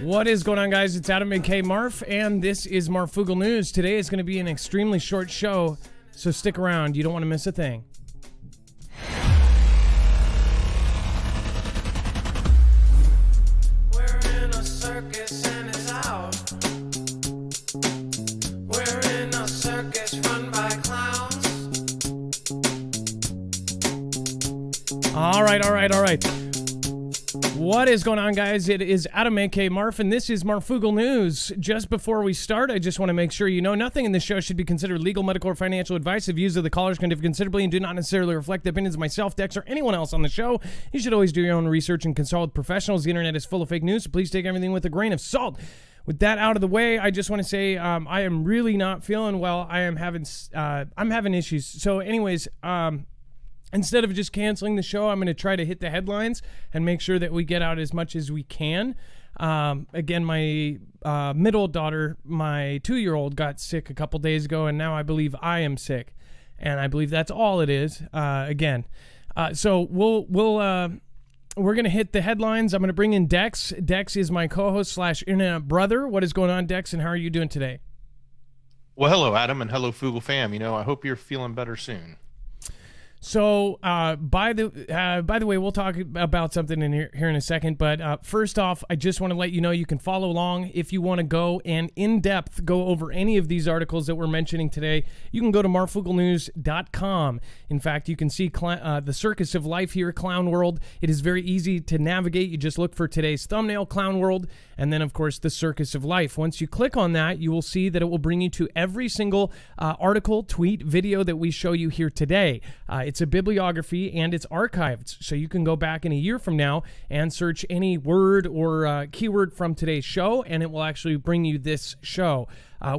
What is going on, guys? It's Adam and Marf, and this is Marfoogle News. Today is going to be an extremely short show, so stick around. You don't want to miss a thing. We're in a circus and it's out. We're in a circus run by clowns. All right. What is going on, guys? It is Adam A.K. Marf, and this is Marfoogle News. Just before we start, I just want to make sure you know nothing in this show should be considered legal, medical, or financial advice. The views of the callers can differ considerably and do not necessarily reflect the opinions of myself, Dex, or anyone else on the show. You should always do your own research and consult with professionals. The internet is full of fake news, so please take everything with a grain of salt. With that out of the way, I just want to say I am really not feeling well. I'm having issues. So anyways, instead of just canceling the show, I'm going to try to hit the headlines and make sure that we get out as much as we can. Again, my middle daughter, my 2-year-old, got sick a couple days ago, and now I believe I am sick. And I believe that's all it is, again. So we're going to hit the headlines. I'm going to bring in Dex. Dex is my co-host / internet brother. What is going on, Dex, and how are you doing today? Well, hello, Adam, and hello, Foogle fam. You know, I hope you're feeling better soon. So, by the way, we'll talk about something in here in a second. But first off, I just want to let you know you can follow along if you want to go and in depth go over any of these articles that we're mentioning today. You can go to marfooglenews.com. In fact, you can see the Circus of Life here, Clown World. It is very easy to navigate. You just look for today's thumbnail, Clown World, and then of course the Circus of Life. Once you click on that, you will see that it will bring you to every single article, tweet, video that we show you here today. It's a bibliography and it's archived, so you can go back in a year from now and search any word or keyword from today's show, and it will actually bring you this show.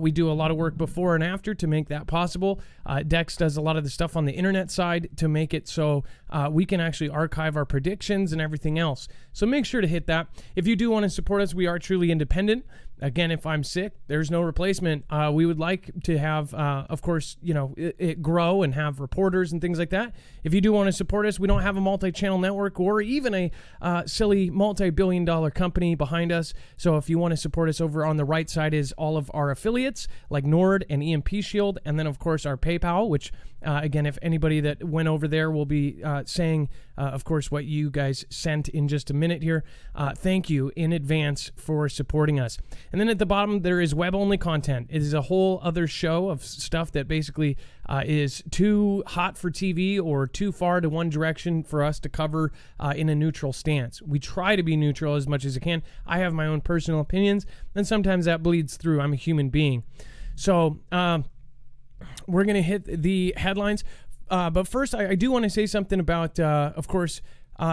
We do a lot of work before and after to make that possible. Dex does a lot of the stuff on the internet side to make it so we can actually archive our predictions and everything else. So make sure to hit that. If you do want to support us, we are truly independent. Again, if I'm sick, there's no replacement. We would like to have, of course, you know, it grow and have reporters and things like that. If you do want to support us, we don't have a multi-channel network or even a silly multi-billion-dollar company behind us. So if you want to support us, over on the right side is all of our affiliates like Nord and EMP Shield, and then of course our PayPal, which again, if anybody that went over there will be saying, of course, what you guys sent in just a minute here. Thank you in advance for supporting us. And then at the bottom, there is web-only content. It is a whole other show of stuff that basically is too hot for TV or too far to one direction for us to cover in a neutral stance. We try to be neutral as much as I can. I have my own personal opinions, and sometimes that bleeds through. I'm a human being. So we're going to hit the headlines. But first, I do want to say something about, of course,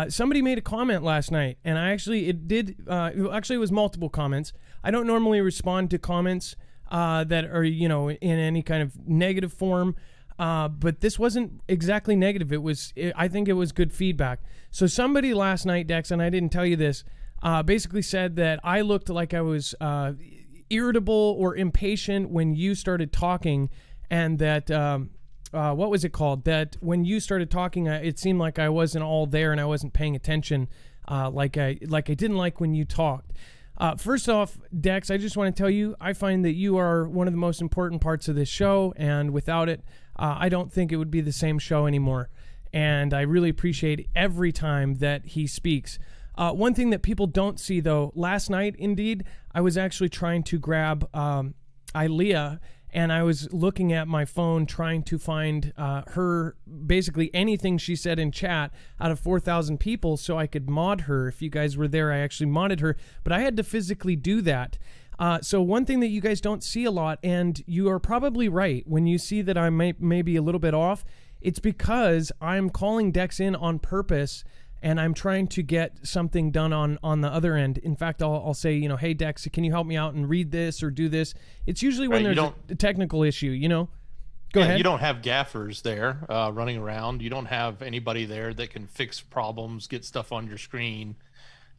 somebody made a comment last night, and it was multiple comments. I don't normally respond to comments that are, you know, in any kind of negative form, but this wasn't exactly negative. I think it was good feedback. So somebody last night, Dex, and I didn't tell you this, basically said that I looked like I was irritable or impatient when you started talking, and that what was it called? That when you started talking, it seemed like I wasn't all there and I wasn't paying attention, like I didn't like when you talked. First off, Dex, I just want to tell you, I find that you are one of the most important parts of this show, and without it, I don't think it would be the same show anymore. And I really appreciate every time that he speaks. One thing that people don't see, though, last night, indeed, I was actually trying to grab Ilea, and I was looking at my phone trying to find her, basically anything she said in chat out of 4,000 people so I could mod her. If you guys were there, I actually modded her, but I had to physically do that. So one thing that you guys don't see a lot, and you are probably right, when you see that I may be a little bit off, it's because I'm calling Dex in on purpose, and I'm trying to get something done on the other end. In fact, I'll say, you know, hey, Dex, can you help me out and read this or do this? It's usually when there's a technical issue, you know? Go ahead. You don't have gaffers there running around. You don't have anybody there that can fix problems, get stuff on your screen.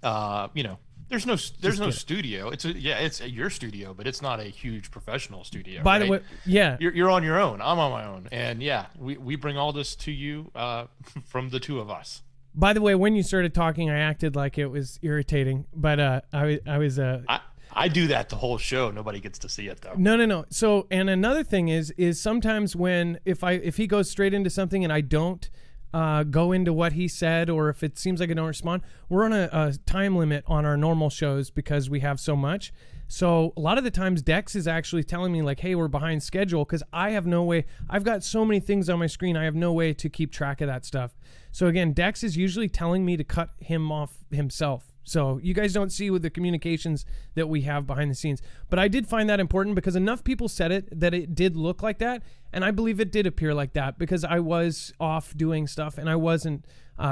You know, there's no studio. It's your studio, but it's not a huge professional studio. By the way, yeah, you're on your own. I'm on my own, and yeah, we bring all this to you from the two of us. By the way, when you started talking, I acted like it was irritating, but I was I do that the whole show. Nobody gets to see it though. No. So, and another thing is sometimes when if he goes straight into something and I don't go into what he said, or if it seems like I don't respond, we're on a time limit on our normal shows because we have so much. So a lot of the times Dex is actually telling me like, hey, we're behind schedule, because I have no way. I've got so many things on my screen. I have no way to keep track of that stuff. So again, Dex is usually telling me to cut him off himself. So you guys don't see with the communications that we have behind the scenes. But I did find that important because enough people said it that it did look like that. And I believe it did appear like that because I was off doing stuff and I wasn't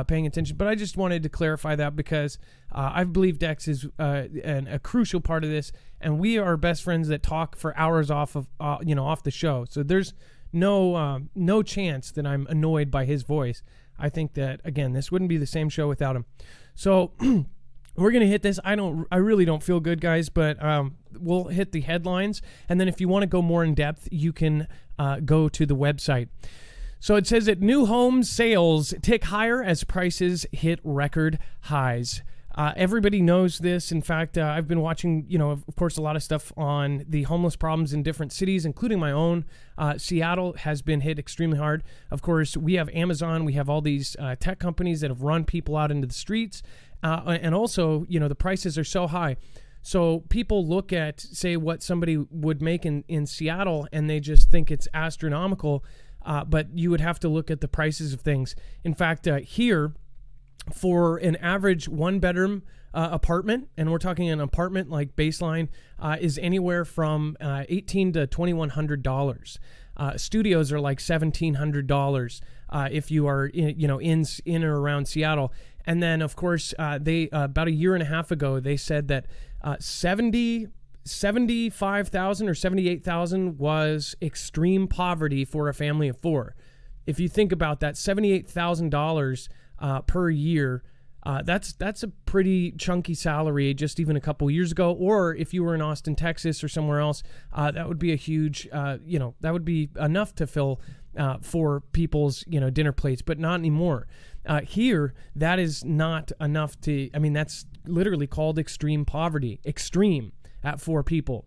paying attention. But I just wanted to clarify that because I believe Dex is a crucial part of this. And we are best friends that talk for hours off of off the show. So there's no chance that I'm annoyed by his voice. I think that, again, this wouldn't be the same show without him. So we're going to hit this. I really don't feel good, guys, but we'll hit the headlines. And then if you want to go more in depth, you can go to the website. So it says that new home sales tick higher as prices hit record highs. Everybody knows this. In fact, I've been watching, of course, a lot of stuff on the homeless problems in different cities, including my own. Seattle has been hit extremely hard. Of course, we have Amazon. We have all these tech companies that have run people out into the streets. And also, the prices are so high. So people look at, say, what somebody would make in Seattle, and they just think it's astronomical. But you would have to look at the prices of things. In fact, here, for an average one-bedroom apartment, and we're talking an apartment like baseline, is anywhere from $1,800 to $2,100. Studios are like $1,700 if you are in or around Seattle. And then, of course, they about a year and a half ago, they said that 75,000 or 78,000 was extreme poverty for a family of four. If you think about that, $78,000 per year, that's a pretty chunky salary just even a couple years ago. Or if you were in Austin, Texas or somewhere else, that would be a huge, that would be enough to fill for people's, dinner plates, but not anymore. Here, that is not enough to, that's literally called extreme poverty, extreme at four people.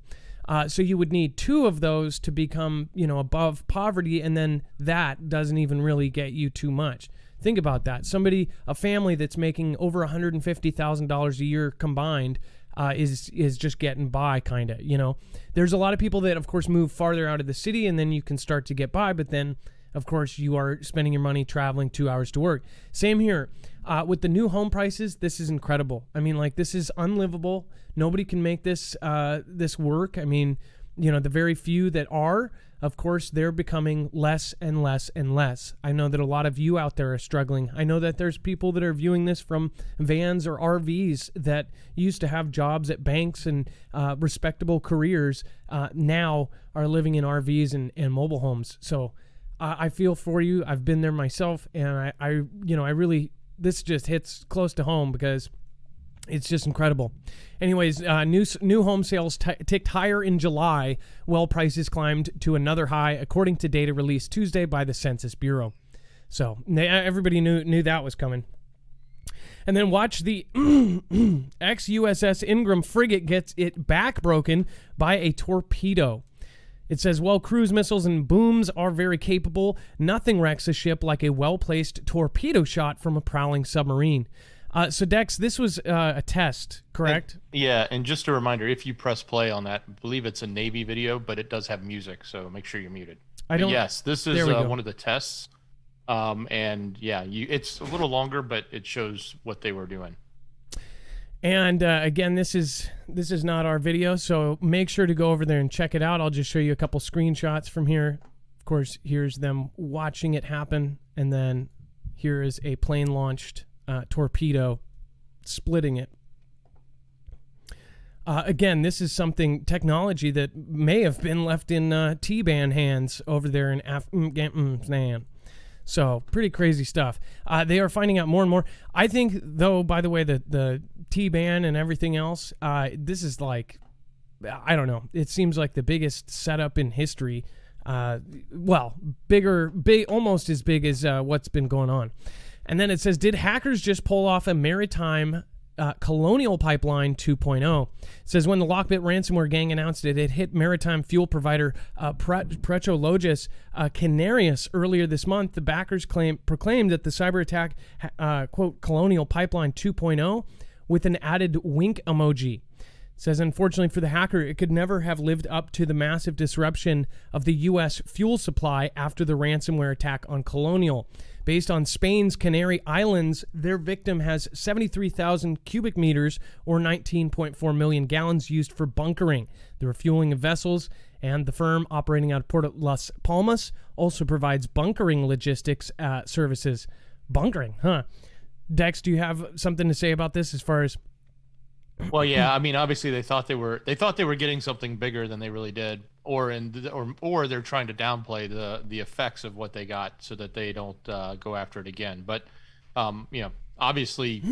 So you would need two of those to become, above poverty. And then that doesn't even really get you too much. Think about that. A family that's making over $150,000 a year combined is just getting by, kind of. There's a lot of people that, of course, move farther out of the city, and then you can start to get by. But then, of course, you are spending your money traveling 2 hours to work. Same here. With the new home prices, this is incredible. This is unlivable. Nobody can make this work. The very few that are, of course, they're becoming less and less and less. I know that a lot of you out there are struggling. I know that there's people that are viewing this from vans or RVs that used to have jobs at banks and respectable careers, now are living in RVs and mobile homes. So I feel for you. I've been there myself, and I really, this just hits close to home because it's just incredible. Anyways, new home sales ticked higher in July, while prices climbed to another high, according to data released Tuesday by the Census Bureau. So everybody knew that was coming. And then watch the ex-USS Ingram frigate gets its back broken by a torpedo. It says, while cruise missiles and booms are very capable, nothing wrecks a ship like a well-placed torpedo shot from a prowling submarine. So, Dex, this was a test, correct? And just a reminder, if you press play on that, I believe it's a Navy video, but it does have music, so make sure you're muted. Yes, this is one of the tests. It's a little longer, but it shows what they were doing. And again, this is not our video, so make sure to go over there and check it out. I'll just show you a couple screenshots from here. Of course, here's them watching it happen, and then here is a plane-launched torpedo splitting it. Again, this is technology that may have been left in T-Band hands over there in Afghanistan. So pretty crazy stuff. They are finding out more and more. I think, though, by the way, the T-Band and everything else, this is like, I don't know. It seems like the biggest setup in history. Big, almost as big as what's been going on. And then it says, did hackers just pull off a maritime Colonial Pipeline 2.0. It says when the Lockbit ransomware gang announced it hit maritime fuel provider Petrologis Canarias earlier this month, the backers proclaimed that the cyber attack, quote, Colonial Pipeline 2.0 with an added wink emoji. It says, unfortunately for the hacker, it could never have lived up to the massive disruption of the U.S. fuel supply after the ransomware attack on Colonial. Based on Spain's Canary Islands, their victim has 73,000 cubic meters or 19.4 million gallons used for bunkering, the refueling of vessels, and the firm operating out of Port Las Palmas also provides bunkering logistics services. Bunkering, huh? Dex, do you have something to say about this as far as... Well, yeah, I mean, obviously they thought they were getting something bigger than they really did, or they're trying to downplay the effects of what they got so that they don't go after it again. But obviously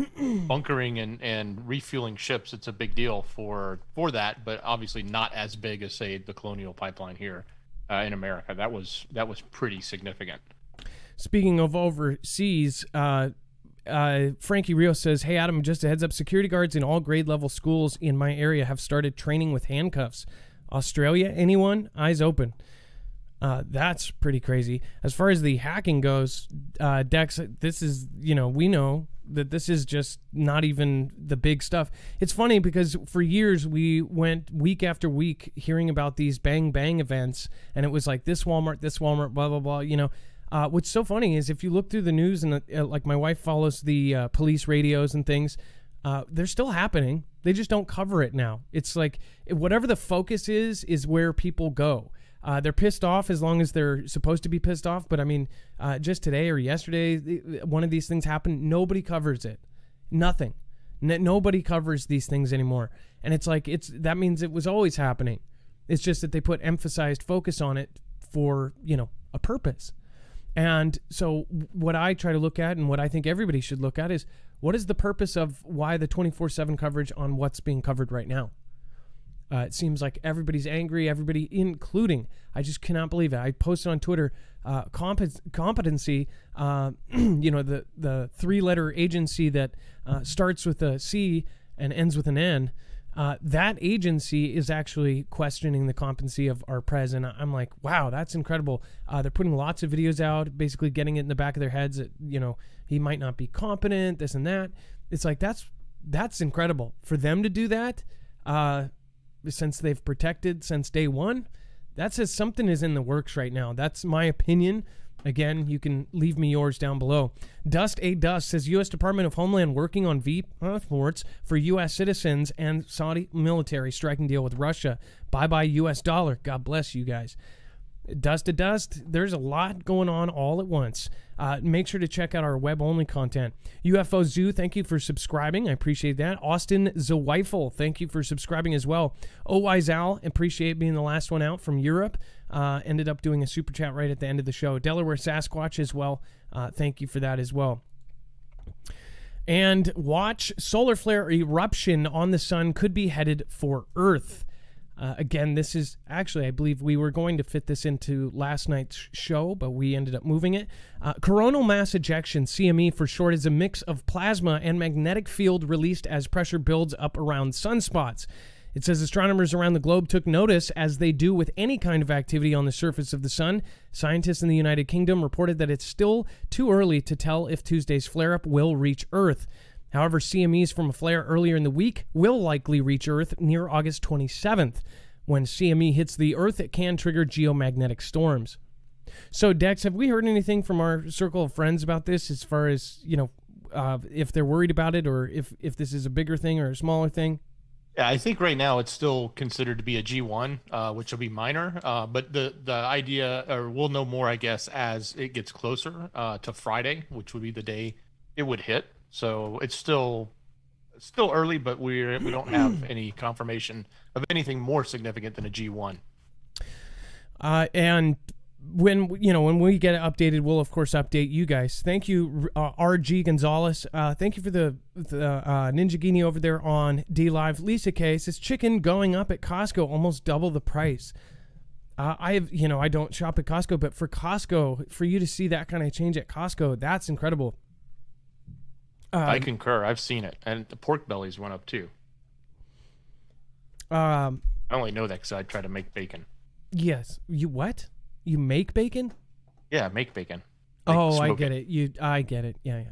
bunkering and refueling ships, it's a big deal for that, but obviously not as big as, say, the Colonial Pipeline here in America. That was pretty significant. Speaking of overseas, Frankie Rios says, hey, Adam, just a heads up, security guards in all grade level schools in my area have started training with handcuffs. Australia, anyone? Eyes open. That's pretty crazy. As far as the hacking goes, Dex, this is, we know that this is just not even the big stuff. It's funny because for years we went week after week hearing about these bang bang events, and it was like this Walmart, blah, blah, blah, what's so funny is if you look through the news and like my wife follows the police radios and things, they're still happening. They just don't cover it now. It's like whatever the focus is where people go. They're pissed off as long as they're supposed to be pissed off. But I mean, just today or yesterday, one of these things happened. Nobody covers it. Nothing. Nobody covers these things anymore. And it's like that means it was always happening. It's just that they put emphasized focus on it for a purpose. And so what I try to look at and what I think everybody should look at is what is the purpose of why the 24/7 coverage on what's being covered right now? It seems like everybody's angry, everybody, including, I just cannot believe it. I posted on Twitter, competency, the three-letter agency that starts with a C and ends with an N. That agency is actually questioning the competency of our president. I'm like, wow, that's incredible. They're putting lots of videos out, basically getting it in the back of their heads that, he might not be competent, this and that. It's like, that's incredible. For them to do that, since they've protected since day one, that says something is in the works right now. That's my opinion. Again, you can leave me yours down below. Dust says U.S. Department of Homeland working on passports for U.S. citizens and Saudi military striking deal with Russia. Bye-bye U.S. dollar. God bless you guys. Dust to dust, there's a lot going on all at once. Make sure to check out our web-only content. UFO Zoo, thank you for subscribing. I appreciate that. Austin Zweifel, thank you for subscribing as well. OYZAL, appreciate being the last one out from Europe. Ended up doing a super chat right at the end of the show. Delaware Sasquatch as well. Thank you for that as well. And watch solar flare eruption on the sun could be headed for Earth. Again, this is actually, I believe we were going to fit this into last night's show, but we ended up moving it. Coronal mass ejection, CME for short, is a mix of plasma and magnetic field released as pressure builds up around sunspots. It says astronomers around the globe took notice, as they do with any kind of activity on the surface of the sun. Scientists in the United Kingdom reported that it's still too early to tell if Tuesday's flare-up will reach Earth. However, CMEs from a flare earlier in the week will likely reach Earth near August 27th. When CME hits the Earth, it can trigger geomagnetic storms. So, Dex, have we heard anything from our circle of friends about this as far as, if they're worried about it or if this is a bigger thing or a smaller thing? Yeah, I think right now it's still considered to be a G1, which will be minor. But the idea, or we'll know more, I guess, as it gets closer to Friday, which would be the day it would hit. So it's still early, but we don't have any confirmation of anything more significant than a G1. And when we get it updated, we'll of course update you guys. Thank you, RG Gonzalez. Thank you for the Ninja Genie over there on D Live. Lisa K says chicken going up at Costco, almost double the price. I don't shop at Costco, but for you to see that kind of change at Costco, that's incredible. I concur. I've seen it, and the pork bellies went up too. Um, I only know that because I try to make bacon. yes. You what? You make bacon? Yeah, make bacon. Like, Oh, I smoke get it. I get it. Yeah.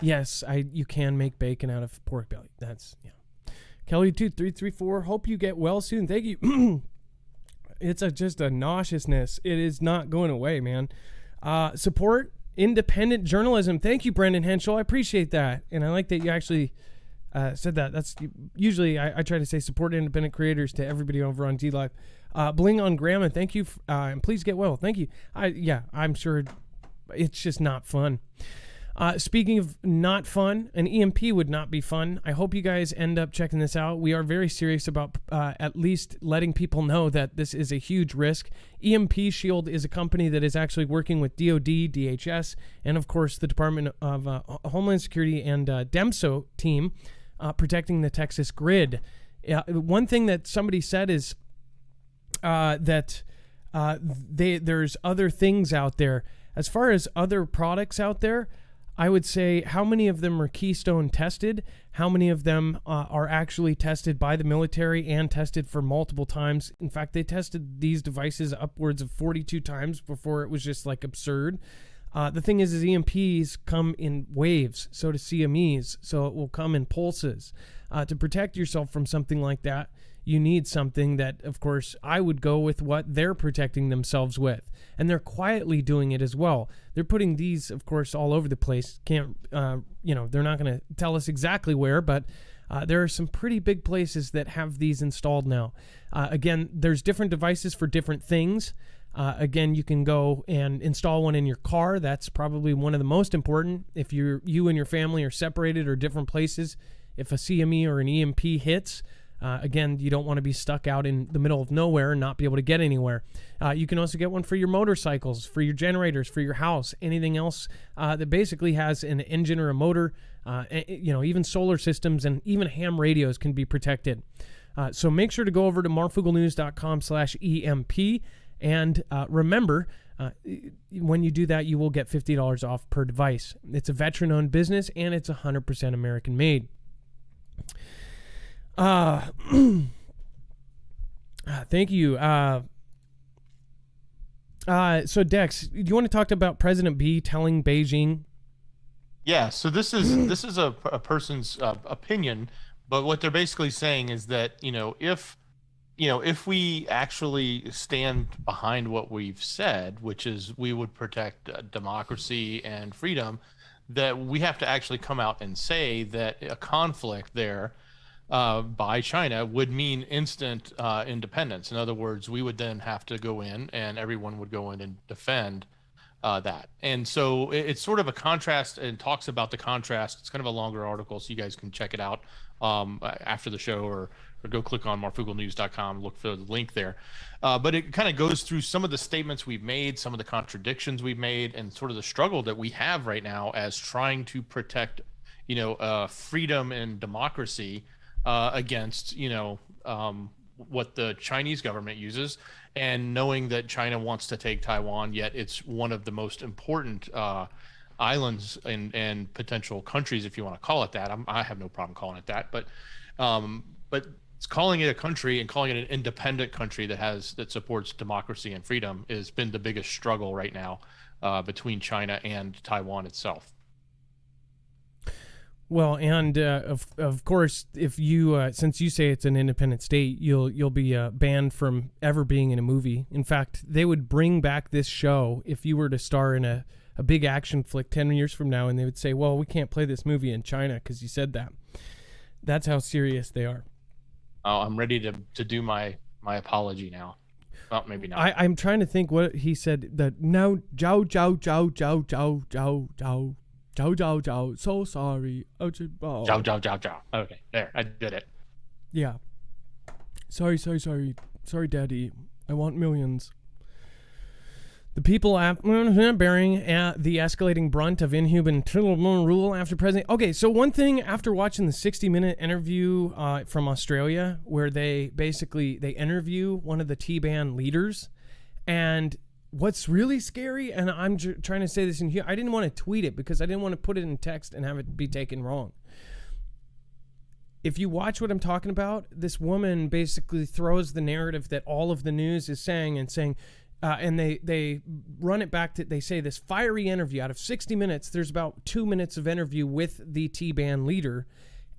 Yes, you can make bacon out of pork belly. That's Kelly2334. Hope you get well soon. Thank you. It's just a nauseousness. It is not going away, man. Support independent journalism. Thank you, Brendan Henschel. I appreciate that, and I like that you actually said that. That's usually I try to say support independent creators to everybody over on D Live. Bling on Grandma. Thank you, and please get well. Thank you. I'm sure it's just not fun. Speaking of not fun, an EMP would not be fun. I hope you guys end up checking this out. We are very serious about at least letting people know that this is a huge risk. EMP Shield is a company that is actually working with DoD, DHS, and of course the Department of Homeland Security and DEMSO team protecting the Texas grid. One thing that somebody said is that there's other things out there. As far as other products out there, I would say how many of them are Keystone tested, how many of them are actually tested by the military and tested for multiple times. In fact, they tested these devices upwards of 42 times before it was just like absurd. The thing is EMPs come in waves, so do CMEs, so it will come in pulses. To protect yourself from something like that, you need something that, of course, I would go with what they're protecting themselves with. And they're quietly doing it as well. They're putting these, of course, all over the place. They're not going to tell us exactly where, but there are some pretty big places that have these installed now. Again, there's different devices for different things. Again, you can go and install one in your car. That's probably one of the most important. If you and your family are separated or different places, if a CME or an EMP hits, again, you don't want to be stuck out in the middle of nowhere and not be able to get anywhere. You can also get one for your motorcycles, for your generators, for your house, anything else that basically has an engine or a motor. Even solar systems and even ham radios can be protected. So make sure to go over to marfuglenews.com/EMP. And remember, when you do that, you will get $50 off per device. It's a veteran-owned business, and it's 100% American-made. Thank you. So Dex, do you want to talk about President B telling Beijing? Yeah. So this is a person's opinion, but what they're basically saying is that if we actually stand behind what we've said, which is we would protect democracy and freedom, that we have to actually come out and say that a conflict there by China would mean instant independence. In other words, we would then have to go in and everyone would go in and defend that. And so it's sort of a contrast and talks about the contrast. It's kind of a longer article, so you guys can check it out after the show or go click on marfuglenews.com, look for the link there. But it kind of goes through some of the statements we've made, some of the contradictions we've made, and sort of the struggle that we have right now as trying to protect, freedom and democracy against what the Chinese government uses, and knowing that China wants to take Taiwan, yet it's one of the most important islands and potential countries, if you want to call it that. I have no problem calling it that, but it's calling it a country and calling it an independent country that supports democracy and freedom has been the biggest struggle right now between China and Taiwan itself. Well, and of course, if you since you say it's an independent state, you'll be banned from ever being in a movie. In fact, they would bring back this show if you were to star in a big action flick 10 years from now, and they would say, well, we can't play this movie in China because you said that. That's how serious they are. Oh, I'm ready to do my apology now. Well, maybe not. I'm trying to think what he said. That no, Jow, Jow, Jow, Jow, Jow, Jow, Jow. Jow, jow, jow. So sorry. Oh. Jow, jow, jow, jow. Okay, there. I did it. Yeah. Sorry. Sorry, Daddy. I want millions. The people bearing the escalating brunt of inhuman rule after president. Okay, so one thing after watching the 60-minute interview from Australia, where they interview one of the T-Ban leaders, and what's really scary, and I'm trying to say this in here, I didn't want to tweet it because I didn't want to put it in text and have it be taken wrong. If you watch what I'm talking about, this woman basically throws the narrative that all of the news is saying, and they run it back to, they say this fiery interview. Out of 60 minutes, there's about 2 minutes of interview with the T-Ban leader.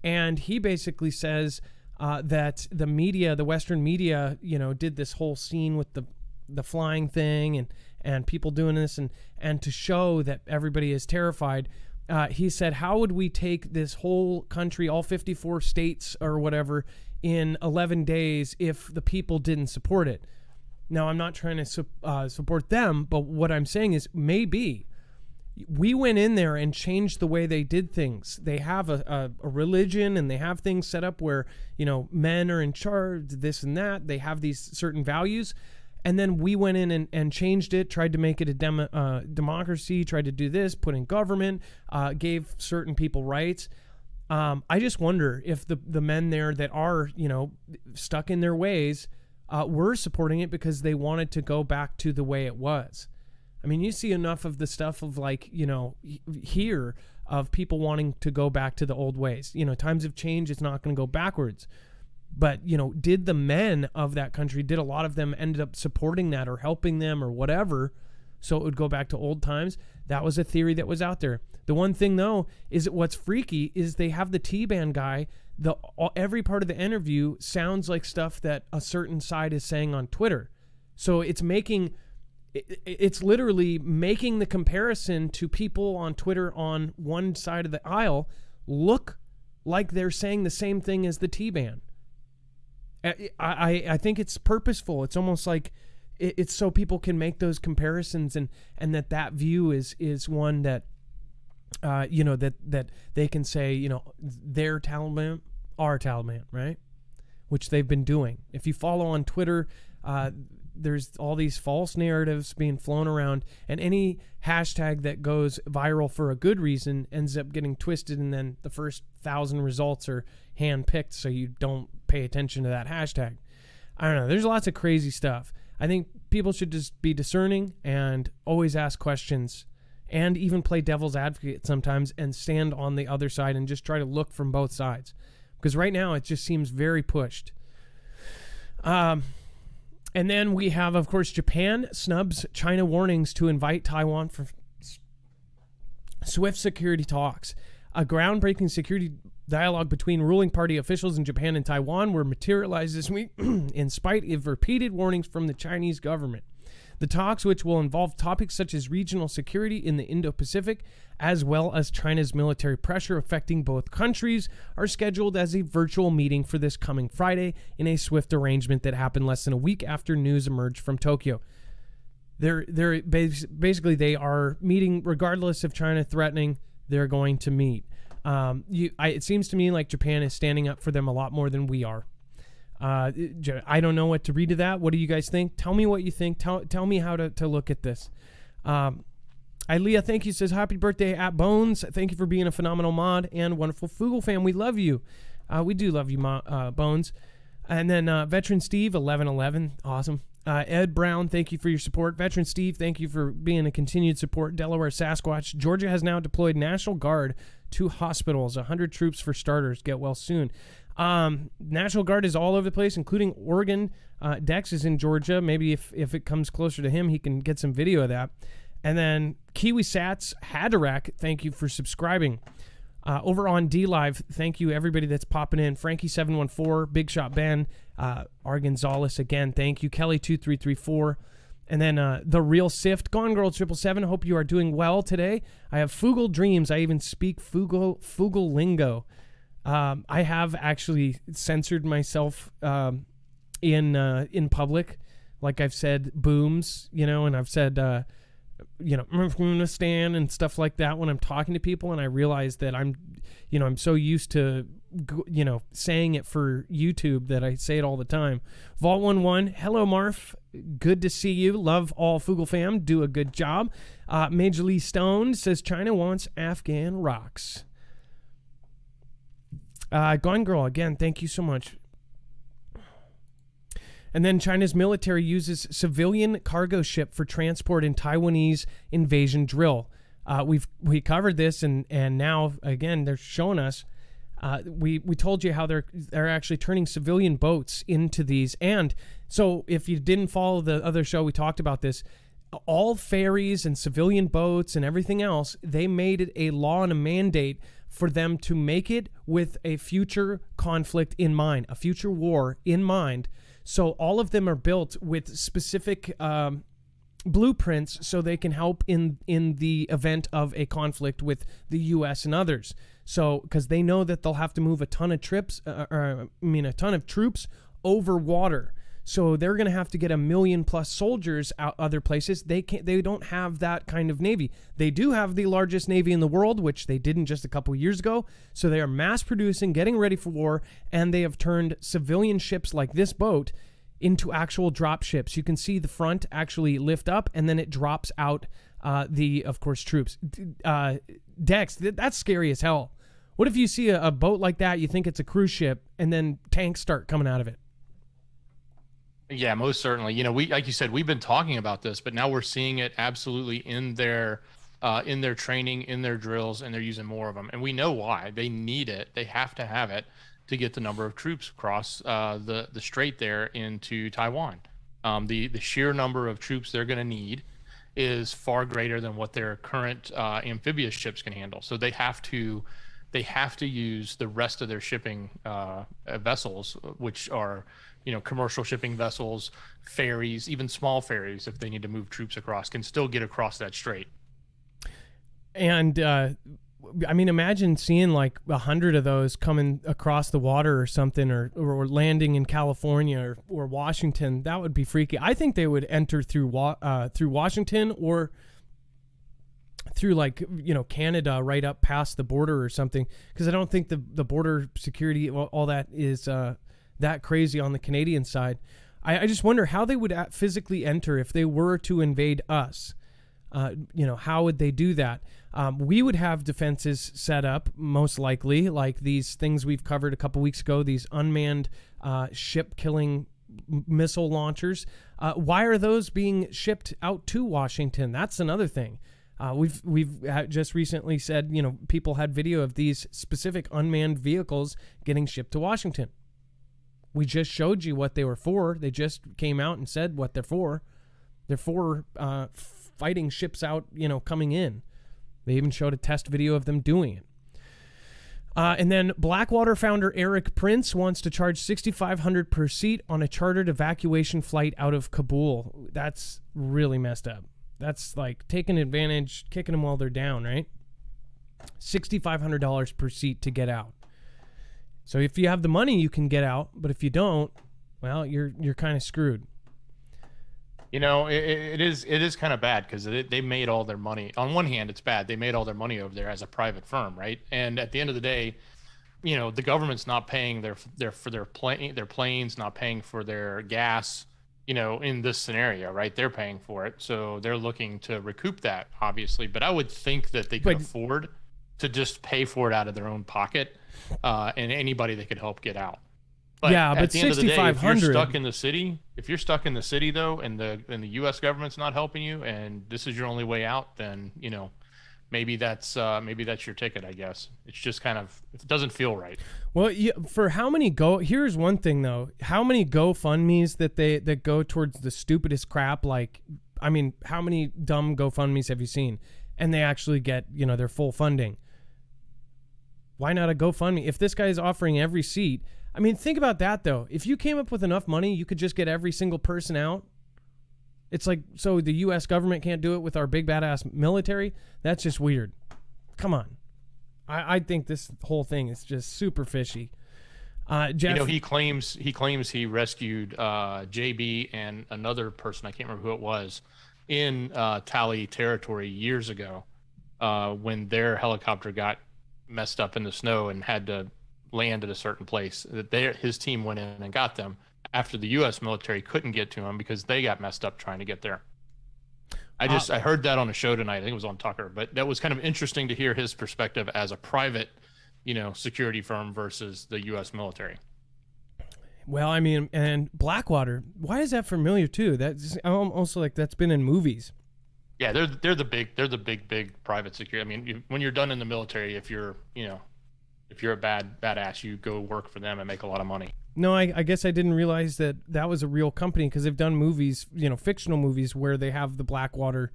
And he basically says that the media, the Western media, did this whole scene with the flying thing and people doing this and to show that everybody is terrified. He said, how would we take this whole country, all 54 states or whatever, in 11 days if the people didn't support it? Now, I'm not trying to support them, but what I'm saying is maybe we went in there and changed the way they did things. They have a religion, and they have things set up where, men are in charge, this and that. They have these certain values. And then we went in and changed it, tried to make it a democracy, tried to do this, put in government, gave certain people rights. I just wonder if the men there that are, stuck in their ways were supporting it because they wanted to go back to the way it was. I mean, you see enough of the stuff of here of people wanting to go back to the old ways. Times have changed. It's not going to go backwards. But, did the men of that country, did a lot of them end up supporting that or helping them or whatever so it would go back to old times? That was a theory that was out there. The one thing, though, is that what's freaky is they have the T-Ban guy. Every part of the interview sounds like stuff that a certain side is saying on Twitter. So it's literally making the comparison to people on Twitter on one side of the aisle look like they're saying the same thing as the T-Ban. I think it's purposeful. It's almost like it's so people can make those comparisons and that view is one that that they can say, they're Taliban, our Taliban, right? Which they've been doing. If you follow on Twitter, there's all these false narratives being flown around, and any hashtag that goes viral for a good reason ends up getting twisted, and then the first 1,000 results are hand-picked so you don't pay attention to that hashtag. I don't know. There's lots of crazy stuff. I think people should just be discerning and always ask questions and even play devil's advocate sometimes and stand on the other side and just try to look from both sides. Because right now it just seems very pushed. And then we have, of course, Japan snubs China warnings to invite Taiwan for swift security talks. A groundbreaking security dialogue between ruling party officials in Japan and Taiwan were materialized this week in spite of repeated warnings from the Chinese government. The talks, which will involve topics such as regional security in the Indo-Pacific, as well as China's military pressure affecting both countries, are scheduled as a virtual meeting for this coming Friday in a swift arrangement that happened less than a week after news emerged from Tokyo. They're basically they are meeting regardless of China threatening. They're going to meet. It seems to me like Japan is standing up for them a lot more than we are. I don't know what to read to that. What do you guys think? Tell me what you think. Tell me how to look at this. Ilea, thank you, says, happy birthday at Bones. Thank you for being a phenomenal mod and wonderful Foogle fan. We love you. We do love you, Bones. And then Veteran Steve, 1111. Awesome. Ed Brown, thank you for your support. Veteran Steve, thank you for being a continued support. Delaware Sasquatch. Georgia has now deployed National Guard to hospitals. 100 troops for starters. Get well soon. National Guard is all over the place, including Oregon. Dex is in Georgia. Maybe if it comes closer to him, he can get some video of that. And then Kiwi Sats Haderach, thank you for subscribing. Over on DLive, thank you everybody that's popping in. Frankie714, Big Shot Ben, R. Gonzalez again, thank you. Kelly2334. And then The Real Sift, Gone Girl 777. Hope you are doing well today. I have Foogle Dreams. I even speak Foogle lingo. I have actually censored myself in public. Like I've said booms, and I've said, Afghanistan and stuff like that when I'm talking to people, and I realize that I'm so used to, saying it for YouTube that I say it all the time. Vault11, hello Marf, good to see you. Love all Foogle fam, do a good job. Major Lee Stone says China wants Afghan rocks. Gone Girl, again, thank you so much. And then China's military uses civilian cargo ship for transport in Taiwanese invasion drill. We covered this, and now again they're showing us. We told you how they're actually turning civilian boats into these. And so if you didn't follow the other show, we talked about this. All ferries and civilian boats and everything else, they made it a law and a mandate for them to make it with a future conflict in mind, a future war in mind. So all of them are built with specific blueprints so they can help in the event of a conflict with the U.S. and others. So because they know that they'll have to move a ton of troops over water. So they're going to have to get 1 million plus soldiers out other places. They don't have that kind of navy. They do have the largest navy in the world, which they didn't just a couple years ago. So they are mass producing, getting ready for war, and they have turned civilian ships like this boat into actual drop ships. You can see the front actually lift up, and then it drops out of course, troops. Dex, that's scary as hell. What if you see a boat like that, you think it's a cruise ship, and then tanks start coming out of it? Yeah, most certainly. You know, like you said, we've been talking about this, but now we're seeing it absolutely in their training, in their drills, and they're using more of them. And we know why. They need it. They have to have it to get the number of troops across the strait there into Taiwan. The sheer number of troops they're going to need is far greater than what their current amphibious ships can handle. So they have to use the rest of their shipping vessels, which are, you know, commercial shipping vessels, ferries, even small ferries, if they need to move troops across, can still get across that strait. And I mean, imagine seeing like 100 of those coming across the water or something, or landing in California or Washington. That would be freaky. I think they would enter through Washington or through, like, you know, Canada, right up past the border or something, because I don't think the border security, all that is that crazy on the Canadian side. I just wonder how they would physically enter if they were to invade us. You know, how would they do that? We would have defenses set up, most likely, like these things we've covered a couple weeks ago, these unmanned ship-killing missile launchers. Why are those being shipped out to Washington? That's another thing. We've just recently said, you know, people had video of these specific unmanned vehicles getting shipped to Washington. We just showed you what they were for. They just came out and said what they're for. They're for fighting ships out, you know, coming in. They even showed a test video of them doing it. And then Blackwater founder Eric Prince wants to charge $6,500 per seat on a chartered evacuation flight out of Kabul. That's really messed up. That's like taking advantage, kicking them while they're down, right? $6,500 per seat to get out. So if you have the money, you can get out, but if you don't, well, you're kind of screwed. You know, it is kind of bad because they made all their money. On one hand, it's bad. They made all their money over there as a private firm, right? And at the end of the day, you know, the government's not paying their planes, not paying for their gas, you know, in this scenario, right? They're paying for it. So they're looking to recoup that, obviously. But I would think that they could afford to just pay for it out of their own pocket, and anybody that could help get out. But yeah, at but the end of the day, if you're 6,500. stuck in the city though, and the U.S. government's not helping you, and this is your only way out, then, you know, maybe that's your ticket. I guess it's just kind of, it doesn't feel right. Well, for how many here's one thing though, how many GoFundMe's that go towards the stupidest crap? Like, I mean, how many dumb GoFundMe's have you seen? And they actually get, you know, their full funding. Why not a GoFundMe? If this guy is offering every seat, I mean, think about that, though. If you came up with enough money, you could just get every single person out. It's like, so the U.S. government can't do it with our big badass military? That's just weird. Come on. I think this whole thing is just super fishy. Jeff, you know, he claims he rescued JB and another person, I can't remember who it was, in Tali territory years ago when their helicopter got messed up in the snow and had to land at a certain place. That his team went in and got them after the U.S. military couldn't get to them because they got messed up trying to get there. I heard that on a show tonight. I think it was on Tucker, but that was kind of interesting to hear his perspective as a private, you know, security firm versus the U.S. military. Well, I mean, and Blackwater, why is that familiar too? That's also like that's been in movies. Yeah, they're the big private security. I mean, when you're done in the military, if you're a badass, you go work for them and make a lot of money. No, I guess I didn't realize that was a real company because they've done movies, fictional movies where they have the Blackwater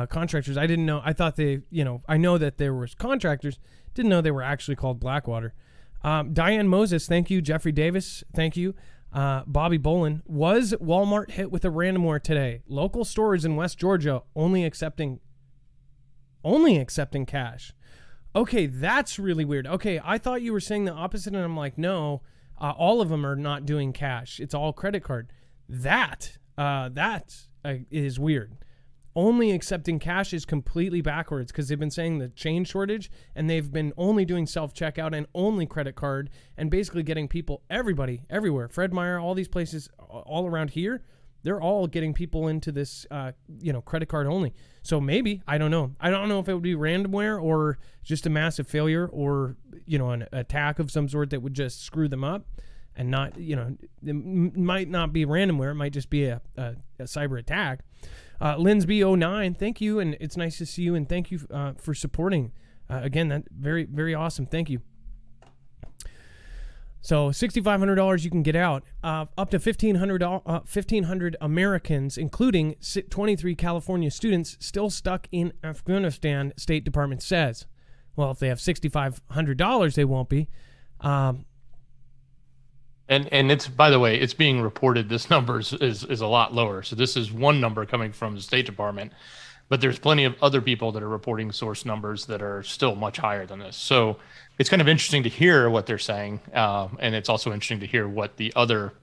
contractors. I didn't know. I thought I know that there was contractors. Didn't know they were actually called Blackwater. Diane Moses, thank you. Jeffrey Davis, thank you. Bobby Bolin, was Walmart hit with a ransomware today? Local stores in West Georgia only accepting cash. Okay, that's really weird. Okay, I thought you were saying the opposite, and I'm like, no, all of them are not doing cash. It's all credit card. That is weird. Only accepting cash is completely backwards because they've been saying the chain shortage, and they've been only doing self-checkout and only credit card, and basically getting people, everybody, everywhere. Fred Meyer, all these places all around here, they're all getting people into this, credit card only. So maybe, I don't know. I don't know if it would be ransomware or just a massive failure or, an attack of some sort that would just screw them up and not, it might not be ransomware. It might just be a cyber attack. Linsby09, thank you, and it's nice to see you, and thank you for supporting. Again, that very, very awesome. Thank you. So $6,500 you can get out. Up to 1,500 Americans, including 23 California students, still stuck in Afghanistan, State Department says. Well, if they have $6,500, they won't be. And it's, by the way, it's being reported. This number is a lot lower. So this is one number coming from the State Department, but there's plenty of other people that are reporting source numbers that are still much higher than this. So it's kind of interesting to hear what they're saying. And it's also interesting to hear what the other,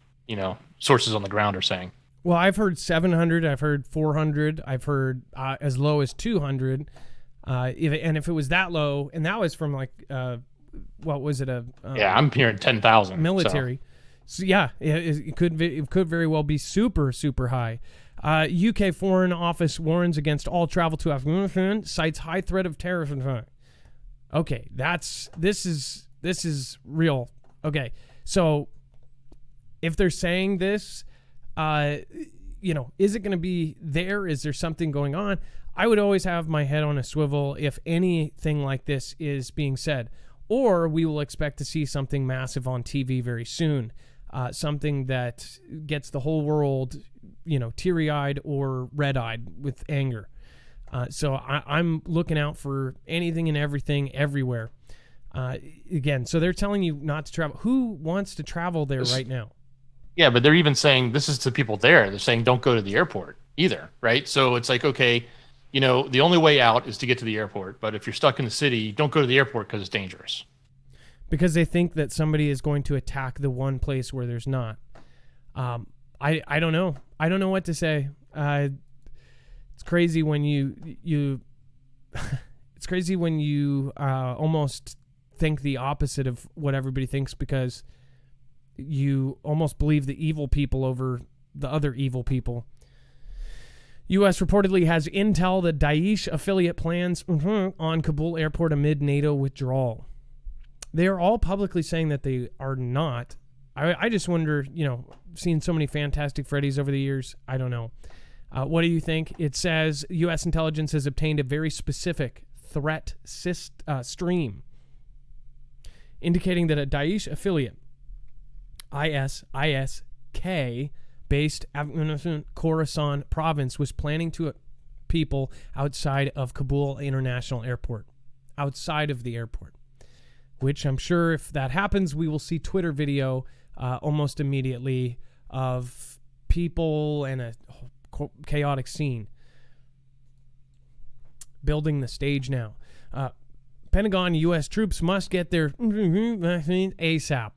sources on the ground are saying. Well, I've heard 700. I've heard 400. I've heard as low as 200. If it was that low, and that was from what was it? I'm hearing 10,000 military. So yeah, it could very well be super, super high. UK Foreign Office warns against all travel to Afghanistan, cites high threat of terrorism. Okay, this is real. Okay, so if they're saying this, is it going to be there? Is there something going on? I would always have my head on a swivel if anything like this is being said, or we will expect to see something massive on TV very soon. Something that gets the whole world, teary-eyed or red-eyed with anger. So I'm looking out for anything and everything everywhere. Again, so they're telling you not to travel. Who wants to travel there right now? Yeah, but they're even saying, this is to people there. They're saying don't go to the airport either, right? So it's like, okay, the only way out is to get to the airport. But if you're stuck in the city, don't go to the airport because it's dangerous. Because they think that somebody is going to attack the one place where there's not. I don't know. I don't know what to say. It's crazy when you it's crazy when you almost think the opposite of what everybody thinks because you almost believe the evil people over the other evil people. U.S. reportedly has intel that Daesh affiliate plans on Kabul airport amid NATO withdrawal. They are all publicly saying that they are not. I just wonder, seen so many Fantastic Freddy's over the years. I don't know. What do you think? It says U.S. intelligence has obtained a very specific threat stream indicating that a Daesh affiliate, ISISK, based Afghanistan Khorasan province was planning to people outside of Kabul International Airport, outside of the airport. Which I'm sure if that happens, we will see Twitter video almost immediately of people and a chaotic scene. Building the stage now. Pentagon, U.S. troops must get their vaccine ASAP.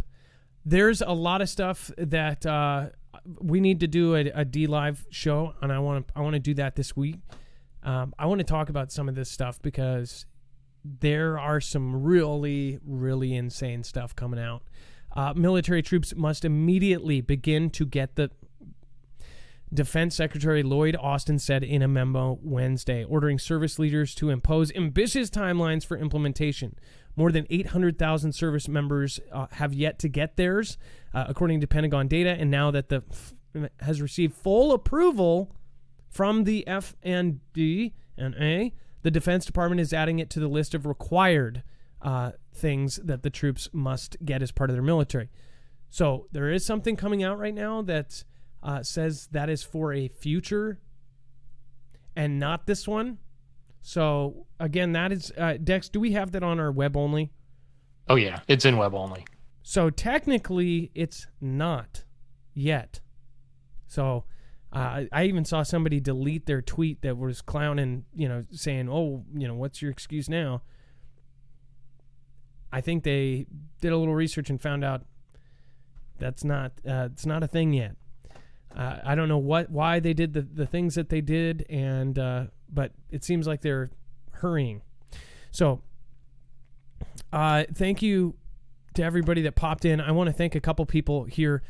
There's a lot of stuff that we need to do a D-Live show, and I want to do that this week. I want to talk about some of this stuff because there are some really, really insane stuff coming out. Military troops must immediately begin to get the Defense Secretary Lloyd Austin said in a memo Wednesday, ordering service leaders to impose ambitious timelines for implementation. More than 800,000 service members have yet to get theirs, according to Pentagon data. And now that the has received full approval from the FND and A, the Defense Department is adding it to the list of required things that the troops must get as part of their military. So there is something coming out right now that says that is for a future and not this one. So again, that is Dex. Do we have that on our web only? Oh yeah, it's in web only. So technically, it's not yet. So I even saw somebody delete their tweet that was clowning, saying, "Oh, what's your excuse now?" I think they did a little research and found out that's not it's not a thing yet. I don't know why they did the things that they did, and but it seems like they're hurrying. So thank you to everybody that popped in. I want to thank a couple people here.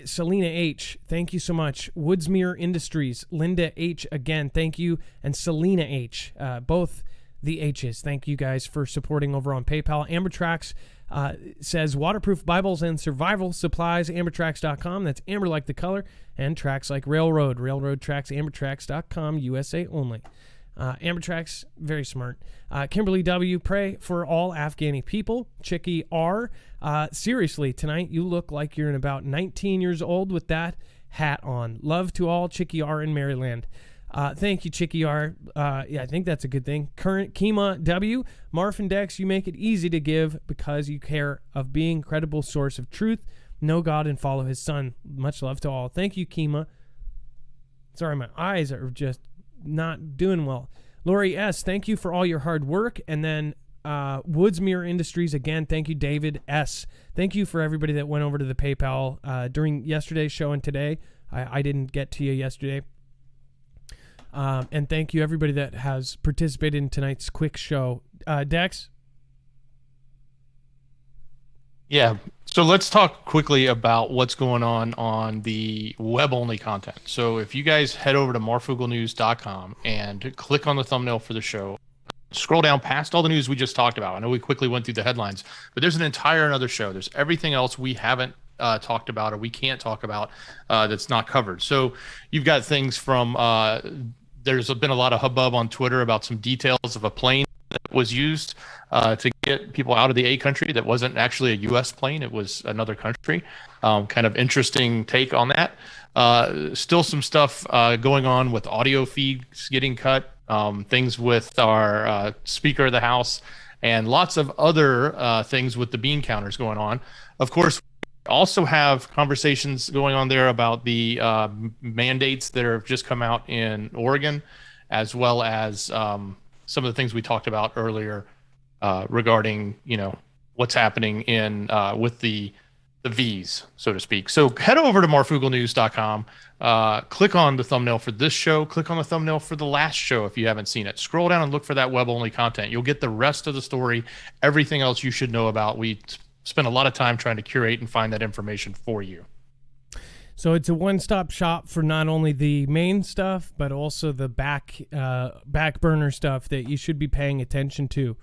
Selena H, thank you so much. Woodsmere Industries, Linda H again, thank you, and Selena H, both the H's. Thank you guys for supporting over on PayPal. Ambertrax says waterproof Bibles and survival supplies, ambertrax.com. That's amber like the color, and tracks like railroad. Railroad tracks, ambertrax.com, USA only. Ambertrax, very smart. Kimberly W, pray for all Afghani people. Chicky R, seriously, tonight you look like you're in about 19 years old with that hat on. Love to all, Chicky R in Maryland. Thank you, Chicky R. Yeah, I think that's a good thing. Current Kima W, Marf and Dex, you make it easy to give because you care of being credible source of truth. Know God and follow his son. Much love to all. Thank you, Kima. Sorry, my eyes are just not doing well. Lori S, thank you for all your hard work. And then Woodsmere Industries, again, thank you, David S. Thank you for everybody that went over to the PayPal during yesterday's show and today. I didn't get to you yesterday. And thank you, everybody that has participated in tonight's quick show. Dex? Yeah. So let's talk quickly about what's going on the web-only content. So if you guys head over to marfooglenews.com and click on the thumbnail for the show, scroll down past all the news we just talked about. I know we quickly went through the headlines, but there's an entire another show. There's everything else we haven't talked about or we can't talk about that's not covered. So you've got things from there's been a lot of hubbub on Twitter about some details of a plane that was used to get people out of the A country that wasn't actually a U.S. plane. It was another country. Kind of interesting take on that. Still some stuff going on with audio feeds getting cut, things with our Speaker of the House, and lots of other things with the bean counters going on. Of course, we also have conversations going on there about the mandates that have just come out in Oregon, as well as some of the things we talked about earlier regarding, what's happening in with the V's, so to speak. So head over to marfooglenews.com, click on the thumbnail for this show, click on the thumbnail for the last show if you haven't seen it. Scroll down and look for that web-only content. You'll get the rest of the story, everything else you should know about. We spend a lot of time trying to curate and find that information for you. So it's a one-stop shop for not only the main stuff, but also the back burner stuff that you should be paying attention to,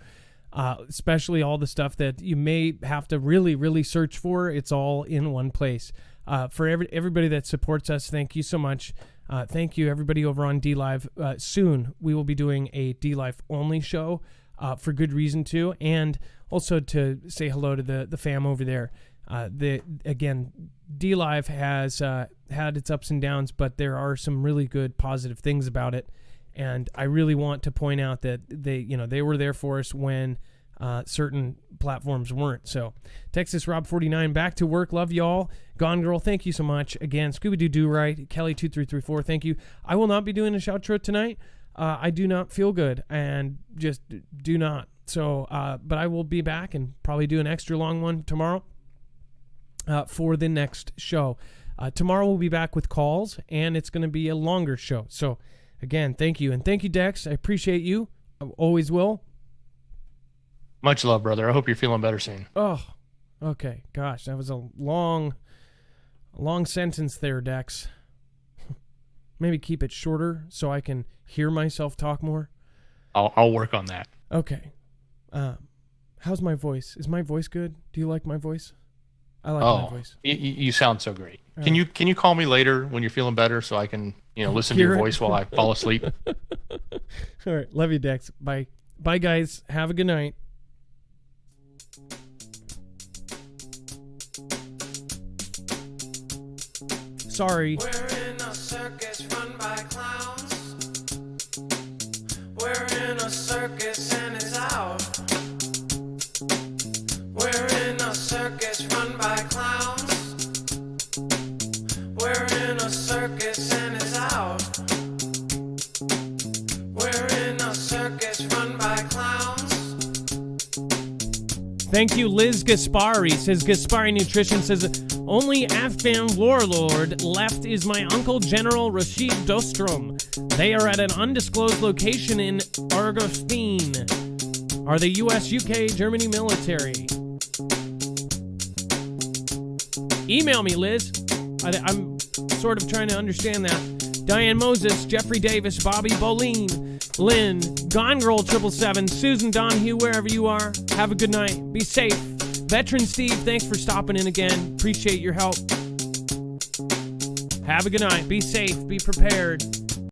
especially all the stuff that you may have to really, really search for. It's all in one place. For everybody that supports us, thank you so much. Thank you, everybody over on DLive. Soon, we will be doing a DLive only show for good reason, too, and also to say hello to the fam over there. Again, DLive has had its ups and downs, but there are some really good positive things about it, and I really want to point out that they were there for us when certain platforms weren't. So, Texas Rob 49, back to work. Love y'all. Gone Girl, thank you so much. Again, Scooby Doo Do Right, Kelly 2334, thank you. I will not be doing a shout out tonight. I do not feel good, and just do not. So, but I will be back and probably do an extra long one tomorrow for the next show. Tomorrow we'll be back with calls, and it's going to be a longer show. So, again, thank you. And thank you, Dex. I appreciate you. I always will. Much love, brother. I hope you're feeling better soon. Oh, okay. Gosh, that was a long sentence there, Dex. Maybe keep it shorter so I can hear myself talk more. I'll work on that. Okay. How's my voice? Is my voice good? Do you like my voice? I like my voice. You sound so great. All Can right. you call me later when you're feeling better so I can listen to Hear your it? voice while I fall asleep? All right. Love you, Dex. Bye. Bye, guys. Have a good night. Sorry. We're in a circus run by clowns. We're in a circus and it's out. We're in a circus run by clowns. We're in a circus and it's out. We're in a circus run by clowns. Thank you, Liz Gaspari. Says Gaspari Nutrition says, only Afghan warlord left is my uncle General Rashid Dostrom. They are at an undisclosed location in Argostine. Are the US, UK, Germany military? Email me, Liz. I'm sort of trying to understand that. Diane Moses, Jeffrey Davis, Bobby Boleen, Lynn, Gone Girl 777, Susan Donahue, wherever you are. Have a good night. Be safe. Veteran Steve, thanks for stopping in again. Appreciate your help. Have a good night. Be safe. Be prepared.